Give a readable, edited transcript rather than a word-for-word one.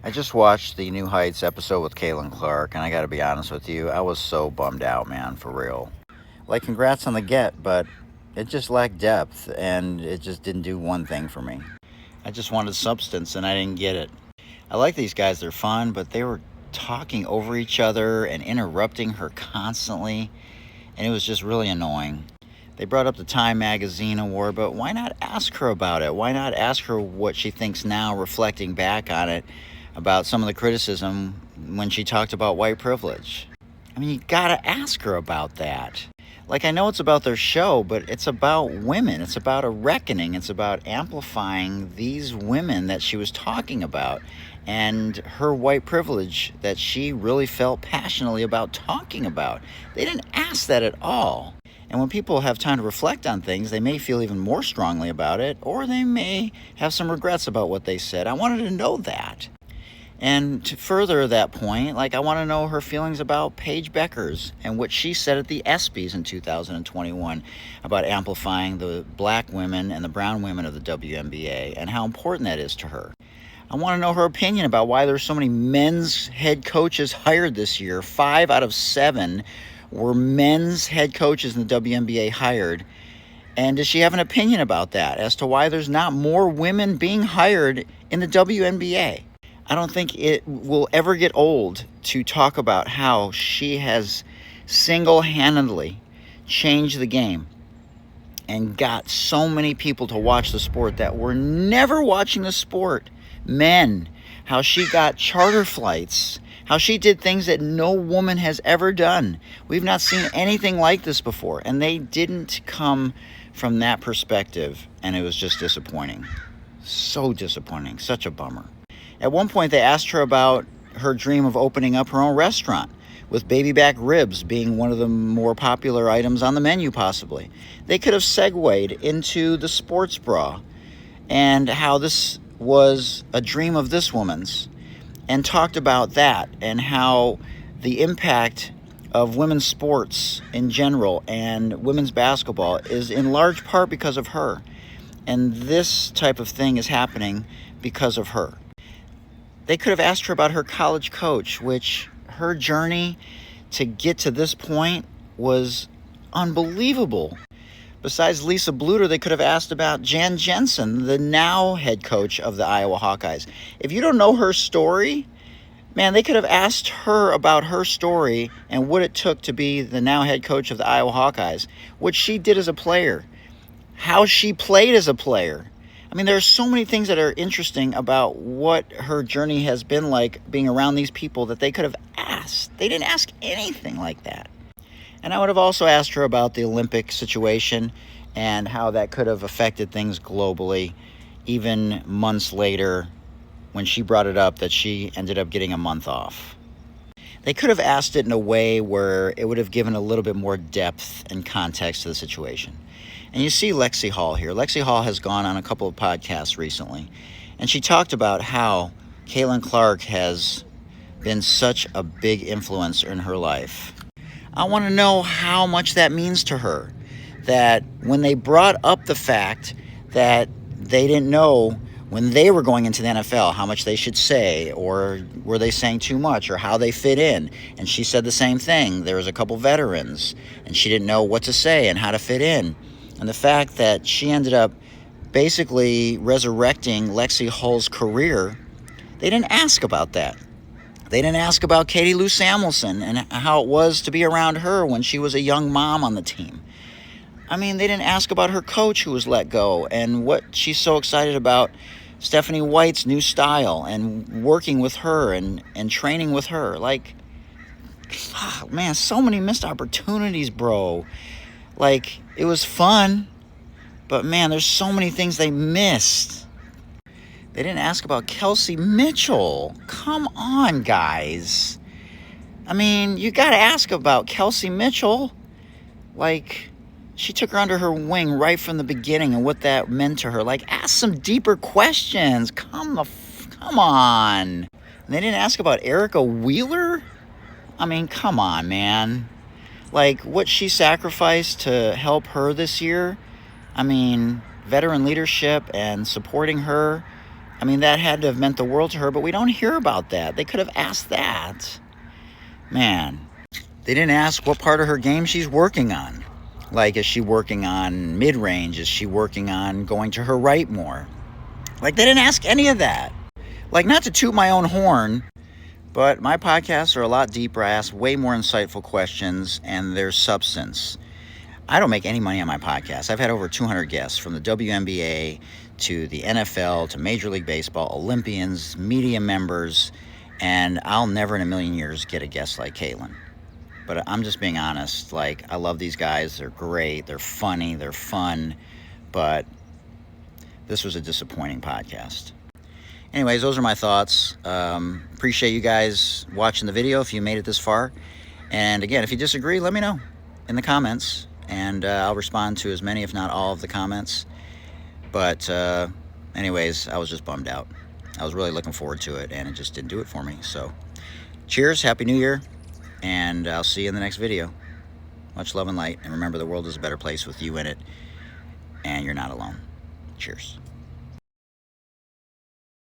I just watched the New Heights episode with Caitlin Clark, and I gotta be honest with you, I was so bummed out, man, for real. Like, congrats on the get, but it just lacked depth, and it just didn't do one thing for me. I just wanted substance, and I didn't get it. I like these guys, they're fun, but they were talking over each other and interrupting her constantly, and it was just really annoying. They brought up the Time Magazine award, but why not ask her about it? Why not ask her what she thinks now, reflecting back on it, about some of the criticism when she talked about white privilege? I mean, you gotta ask her about that. Like, I know it's about their show, but it's about women. It's about a reckoning. It's about amplifying these women that she was talking about and her white privilege that she really felt passionately about talking about. They didn't ask that at all. And when people have time to reflect on things, they may feel even more strongly about it, or they may have some regrets about what they said. I wanted to know that. And to further that point, like, I want to know her feelings about Paige Beckers and what she said at the ESPYs in 2021 about amplifying the black women and the brown women of the WNBA and how important that is to her. I want to know her opinion about why there's so many men's head coaches hired this year. 5 out of 7 were men's head coaches in the WNBA hired. And does she have an opinion about that as to why there's not more women being hired in the WNBA? I don't think it will ever get old to talk about how she has single-handedly changed the game and got so many people to watch the sport that were never watching the sport. Men, how she got charter flights, how she did things that no woman has ever done. We've not seen anything like this before, and they didn't come from that perspective, and it was just disappointing. So disappointing, such a bummer. At one point, they asked her about her dream of opening up her own restaurant, with baby back ribs being one of the more popular items on the menu, possibly. They could have segued into the sports bra and how this was a dream of this woman's, and talked about that and how the impact of women's sports in general and women's basketball is in large part because of her. And this type of thing is happening because of her. They could have asked her about her college coach, which her journey to get to this point was unbelievable. Besides Lisa Bluter, they could have asked about Jan Jensen, the now head coach of the Iowa Hawkeyes. If you don't know her story, man, they could have asked her about her story and what it took to be the now head coach of the Iowa Hawkeyes, what she did as a player, how she played as a player. I mean, there are so many things that are interesting about what her journey has been like being around these people that they could have asked. They didn't ask anything like that. And I would have also asked her about the Olympic situation and how that could have affected things globally, even months later when she brought it up that she ended up getting a month off. They could have asked it in a way where it would have given a little bit more depth and context to the situation. And you see Lexi Hall here. Lexi Hall has gone on a couple of podcasts recently, and she talked about how Caitlin Clark has been such a big influencer in her life. I want to know how much that means to her, that when they brought up the fact that they didn't know when they were going into the NFL how much they should say, or were they saying too much, or how they fit in. And she said the same thing. There was a couple veterans, and she didn't know what to say and how to fit in. And the fact that she ended up basically resurrecting Lexi Hull's career, they didn't ask about that. They didn't ask about Katie Lou Samuelson and how it was to be around her when she was a young mom on the team. I mean, they didn't ask about her coach who was let go and what she's so excited about Stephanie White's new style and working with her and training with her. Like, man, so many missed opportunities, bro. Like, it was fun, but man, there's so many things they missed. They didn't ask about Kelsey Mitchell. Come on, guys. I mean, you got to ask about Kelsey Mitchell. Like, she took her under her wing right from the beginning and what that meant to her. Like, ask some deeper questions. Come on. And they didn't ask about Erica Wheeler? I mean, come on, man. Like, what she sacrificed to help her this year. I mean, veteran leadership and supporting her. I I mean, that had to have meant the world to her, but we don't hear about that. They could have asked that. Man, they didn't ask what part of her game she's working on. Like, is she working on mid-range? Is she working on going to her right more? Like, they didn't ask any of that. Like, not to toot my own horn, but my podcasts are a lot deeper. I ask way more insightful questions, and there's substance. I don't make any money on my podcast. I've had over 200 guests, from the WNBA to the NFL to Major League Baseball, Olympians, media members, and I'll never in a million years get a guest like Caitlin. But I'm just being honest. Like, I love these guys. They're great. They're funny. They're fun. But this was a disappointing podcast. Anyways, those are my thoughts. Appreciate you guys watching the video if you made it this far. And again, if you disagree, let me know in the comments. And I'll respond to as many, if not all, of the comments. But anyways, I was just bummed out. I was really looking forward to it, and it just didn't do it for me. So cheers, Happy New Year, and I'll see you in the next video. Much love and light, and remember, the world is a better place with you in it, and you're not alone. Cheers.